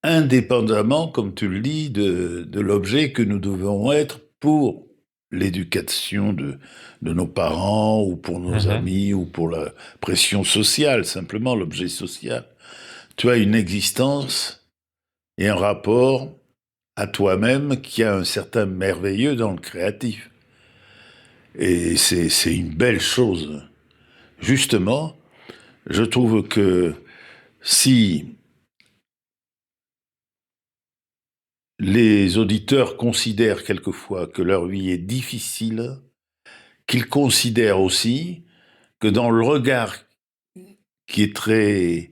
indépendamment, comme tu le dis, de l'objet que nous devons être pour l'éducation de nos parents ou pour nos amis ou pour la pression sociale, simplement l'objet social. Tu as une existence et un rapport à toi-même qui a un certain merveilleux dans le créatif. Et c'est une belle chose. Justement, je trouve que si les auditeurs considèrent quelquefois que leur vie est difficile, qu'ils considèrent aussi que dans le regard qui est très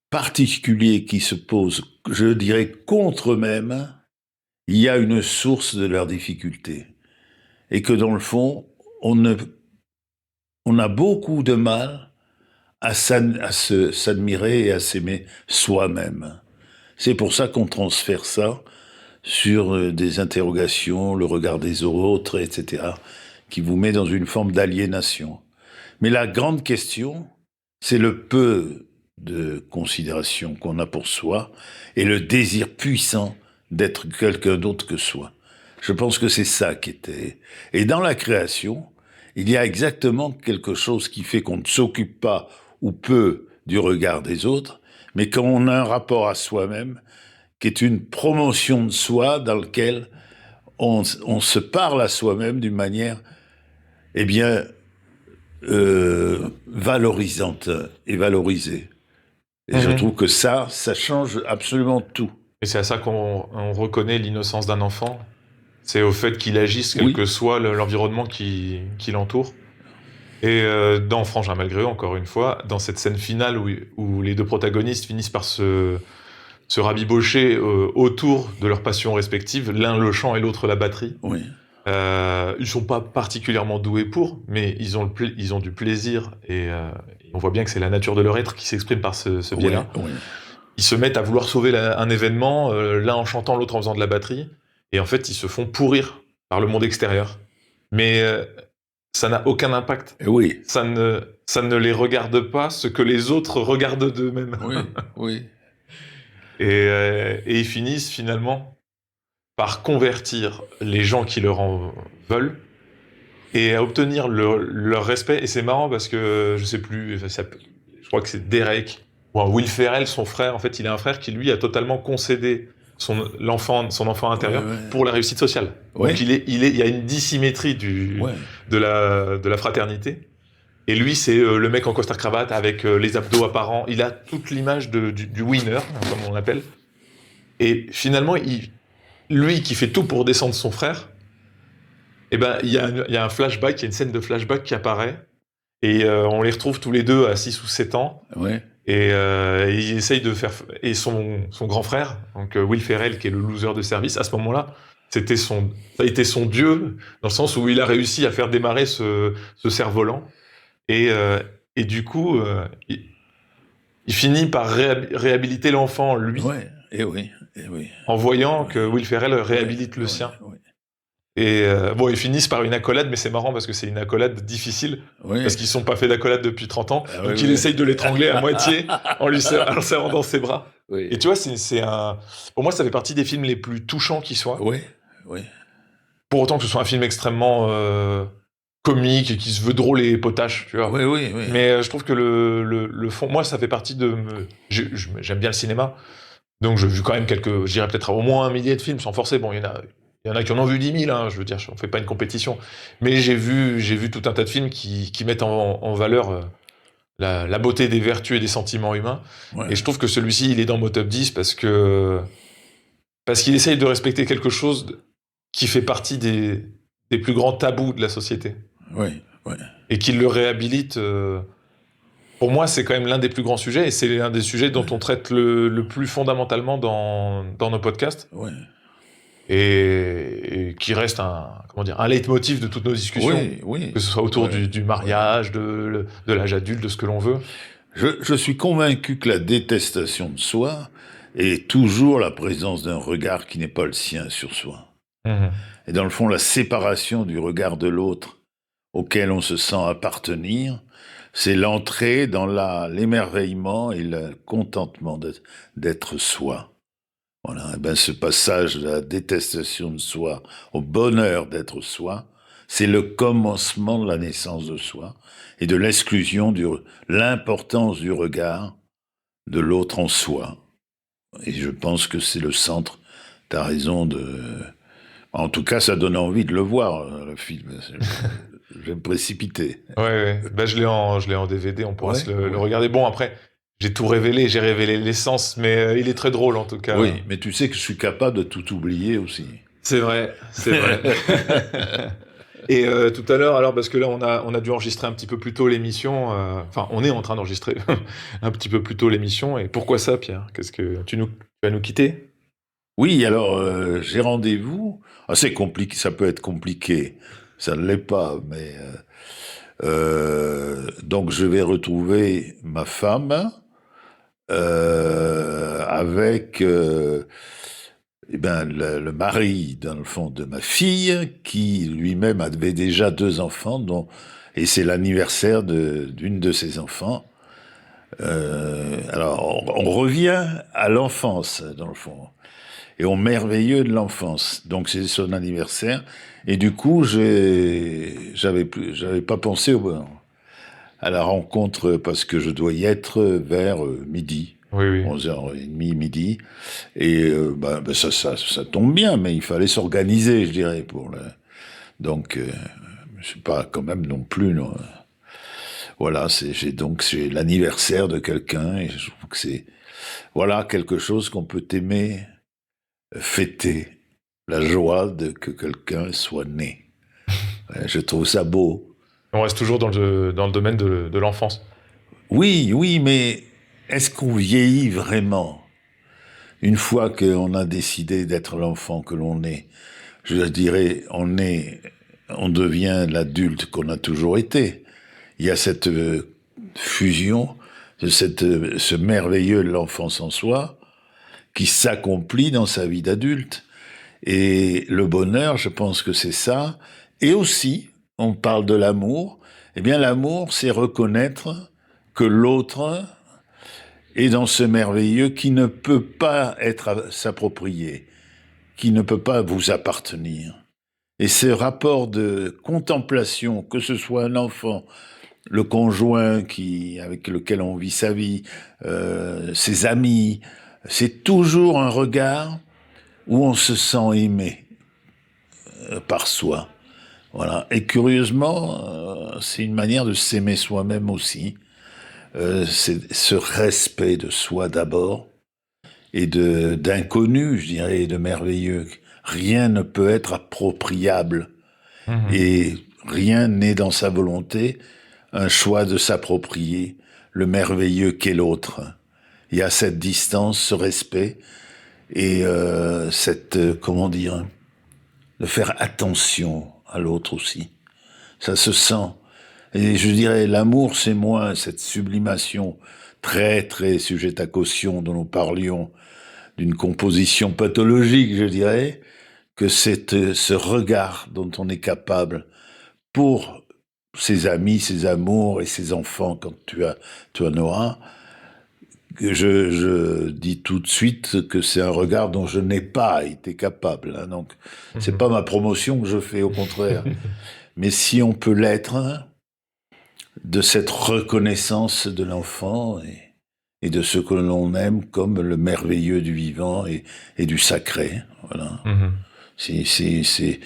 particulier qui se pose, je dirais, contre eux-mêmes, il y a une source de leurs difficultés. Et que dans le fond, on a beaucoup de mal à s'admirer et à s'aimer soi-même. C'est pour ça qu'on transfère ça sur des interrogations, le regard des autres, etc., qui vous met dans une forme d'aliénation. Mais la grande question, c'est le peu de considération qu'on a pour soi et le désir puissant d'être quelqu'un d'autre que soi. Je pense que c'est ça qui était. Et dans la création, il y a exactement quelque chose qui fait qu'on ne s'occupe pas ou peu du regard des autres, mais qu'on a un rapport à soi-même qui est une promotion de soi dans lequel on se parle à soi-même d'une manière, eh bien, valorisante et valorisée. Et je trouve que ça change absolument tout. Et c'est à ça qu'on reconnaît l'innocence d'un enfant. C'est au fait qu'il agisse, quel Oui. que soit l'environnement qui l'entoure. Et dans Frangin malgré eux, encore une fois, dans cette scène finale où les deux protagonistes finissent par se rabibocher autour de leurs passions respectives, l'un le chant et l'autre la batterie. Oui. Ils sont pas particulièrement doués pour, mais ils ont du plaisir et on voit bien que c'est la nature de leur être qui s'exprime par ce biais-là. Oui. Ils se mettent à vouloir sauver un événement, l'un en chantant, l'autre en faisant de la batterie, et en fait ils se font pourrir par le monde extérieur. Mais ça n'a aucun impact. Oui. Ça ne les regarde pas ce que les autres regardent d'eux-mêmes. Oui. Et ils finissent finalement par convertir les gens qui leur en veulent et à obtenir leur respect. Et c'est marrant parce que, je sais plus, je crois que c'est Derek, ou Will Ferrell, son frère, en fait, il a un frère qui, lui, a totalement concédé son enfant intérieur pour la réussite sociale. Ouais. Donc il y a une dissymétrie de la fraternité. Et lui, c'est le mec en costard-cravate avec les abdos apparents. Il a toute l'image du winner, comme on l'appelle. Et finalement, lui qui fait tout pour descendre son frère, eh ben, il y a un flashback, il y a une scène de flashback qui apparaît, et on les retrouve tous les deux à 6 ou 7 ans, Ouais. et il essaye de faire... Et son grand frère, donc Will Ferrell, qui est le loser de service, à ce moment-là, ça a été son dieu, dans le sens où il a réussi à faire démarrer ce cerf-volant, et du coup, il finit par réhabiliter l'enfant, lui, Et oui. en voyant que Will Ferrell réhabilite le sien. Et bon, ils finissent par une accolade, mais c'est marrant parce que c'est une accolade difficile, parce qu'ils sont pas fait d'accolade depuis 30 ans, donc il essaye de l'étrangler à moitié en le serrant dans ses bras. Oui. Et tu vois, pour moi, ça fait partie des films les plus touchants qui soient. Oui. Pour autant que ce soit un film extrêmement comique et qui se veut drôle et potache, tu vois. Oui. Mais je trouve que le fond, moi, ça fait partie de... J'aime bien le cinéma, donc j'ai vu quand même je dirais peut-être au moins 1 millier de films, sans forcer. Bon, il y en a qui en ont vu 10 000, hein, je veux dire, on fait pas une compétition. Mais j'ai vu tout un tas de films qui mettent en valeur la beauté des vertus et des sentiments humains. Et je trouve que celui-ci, il est dans mon top 10 parce qu'il essaye de respecter quelque chose qui fait partie des plus grands tabous de la société. Oui. Et qu'il le réhabilite. Pour moi, c'est quand même l'un des plus grands sujets, et c'est l'un des sujets dont on traite le plus fondamentalement dans nos podcasts. Et qui reste un leitmotiv de toutes nos discussions, que ce soit autour du mariage, de l'âge adulte, de ce que l'on veut. Je suis convaincu que la détestation de soi est toujours la présence d'un regard qui n'est pas le sien sur soi. Et dans le fond, la séparation du regard de l'autre auquel on se sent appartenir, c'est l'entrée dans l'émerveillement et le contentement d'être soi. Voilà, et ben ce passage de la détestation de soi au bonheur d'être soi, c'est le commencement de la naissance de soi et de l'exclusion l'importance du regard de l'autre en soi. Et je pense que c'est le centre. T'as raison En tout cas, ça donne envie de le voir, le film. Je vais me précipiter. Ouais. Ben, je l'ai en DVD, on pourra le regarder. Bon, après, j'ai tout révélé, j'ai révélé l'essence, mais il est très drôle en tout cas. Oui, mais tu sais que je suis capable de tout oublier aussi. C'est vrai. Et tout à l'heure, alors parce que là on a dû enregistrer un petit peu plus tôt l'émission, on est en train d'enregistrer un petit peu plus tôt l'émission, et pourquoi ça, Pierre ? Tu vas nous quitter ? Oui, alors j'ai rendez-vous. Ah, c'est compliqué, ça peut être compliqué. Ça ne l'est pas, mais donc je vais retrouver ma femme avec le mari, dans le fond, de ma fille, qui lui-même avait déjà 2 enfants, et c'est l'anniversaire d'une de ses enfants. Alors, on revient à l'enfance, dans le fond, et au merveilleux de l'enfance. Donc, c'est son anniversaire, et du coup, j'avais pas pensé à la rencontre, parce que je dois y être vers midi. Oui, oui. 11h30, midi. Et ça tombe bien, mais il fallait s'organiser, je dirais, Donc, je suis pas quand même non plus... Non. Voilà, j'ai l'anniversaire de quelqu'un, et je trouve que c'est... Voilà, quelque chose qu'on peut aimer fêter. La joie que quelqu'un soit né. Je trouve ça beau. On reste toujours dans le domaine de l'enfance. Oui, oui, mais est-ce qu'on vieillit vraiment une fois qu'on a décidé d'être l'enfant que l'on est? Je dirais, on devient l'adulte qu'on a toujours été. Il y a cette fusion, ce merveilleux de l'enfance en soi, qui s'accomplit dans sa vie d'adulte. Et le bonheur, je pense que c'est ça. Et aussi, on parle de l'amour. Eh bien, l'amour, c'est reconnaître que l'autre est dans ce merveilleux qui ne peut pas s'approprier, qui ne peut pas vous appartenir. Et ce rapport de contemplation, que ce soit un enfant, le conjoint avec lequel on vit sa vie, ses amis, c'est toujours un regard où on se sent aimé par soi. Voilà. Et curieusement, c'est une manière de s'aimer soi-même aussi. C'est ce respect de soi d'abord et d'inconnu, je dirais, et de merveilleux. Rien ne peut être appropriable et rien n'est dans sa volonté un choix de s'approprier le merveilleux qu'est l'autre. Il y a cette distance, ce respect et comment dire, de faire attention à l'autre aussi. Ça se sent. Et je dirais, l'amour, c'est moins cette sublimation très, très sujette à caution dont nous parlions, d'une composition pathologique, je dirais, que ce regard dont on est capable pour ses amis, ses amours et ses enfants, quand tu en auras, que je dis tout de suite que c'est un regard dont je n'ai pas été capable. Hein, donc, c'est pas ma promotion que je fais, au contraire. Mais si on peut l'être, de cette reconnaissance de l'enfant et de ce que l'on aime comme le merveilleux du vivant et du sacré. Voilà. C'est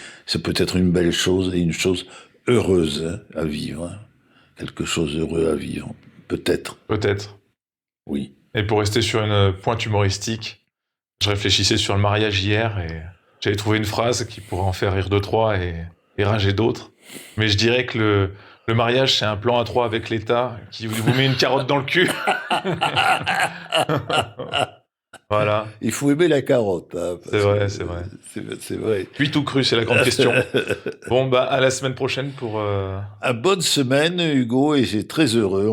peut-être une belle chose et une chose heureuse à vivre. Quelque chose d'heureux à vivre. Peut-être. Peut-être. Oui. Et pour rester sur une pointe humoristique, je réfléchissais sur le mariage hier et j'avais trouvé une phrase qui pourrait en faire rire 2-3 et rager d'autres. Mais je dirais que le mariage, c'est un plan à 3 avec l'État qui vous met une carotte dans le cul. Voilà. Il faut aimer la carotte. Hein, c'est vrai, c'est vrai. C'est vrai. Cuit ou cru, c'est la grande question. Bon, à la semaine prochaine pour... Bonne semaine, Hugo, et j'ai très heureux,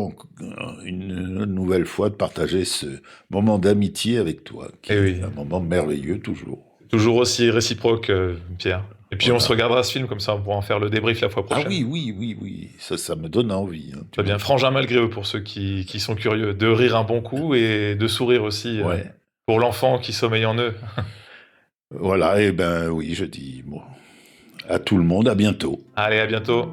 une nouvelle fois, de partager ce moment d'amitié avec toi, qui est un moment merveilleux, toujours. Toujours aussi réciproque, Pierre. Et puis on se regardera ce film, comme ça on pourra en faire le débrief la fois prochaine. Ah oui, ça me donne envie. Hein, très bien, Frangin malgré eux, pour ceux qui sont curieux, de rire un bon coup et de sourire aussi, pour l'enfant qui sommeille en eux. Voilà, et oui, je dis à tout le monde, à bientôt. Allez, à bientôt.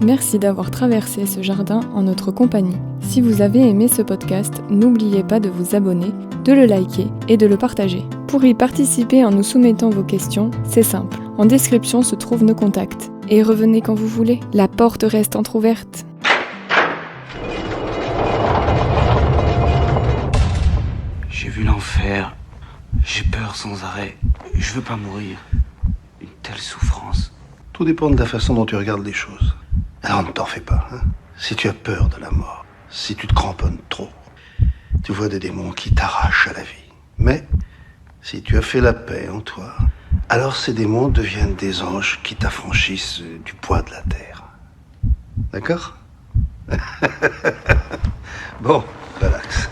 Merci d'avoir traversé ce jardin en notre compagnie. Si vous avez aimé ce podcast, n'oubliez pas de vous abonner, de le liker et de le partager. Pour y participer en nous soumettant vos questions, c'est simple. En description se trouvent nos contacts. Et revenez quand vous voulez, la porte reste entrouverte. J'ai vu l'enfer, j'ai peur sans arrêt, je veux pas mourir. Une telle souffrance. Tout dépend de la façon dont tu regardes les choses. Alors ne t'en fais pas, hein. Si tu as peur de la mort, si tu te cramponnes trop, tu vois des démons qui t'arrachent à la vie. Mais Si tu as fait la paix en toi, alors ces démons deviennent des anges qui t'affranchissent du poids de la terre. D'accord? Bon, relax.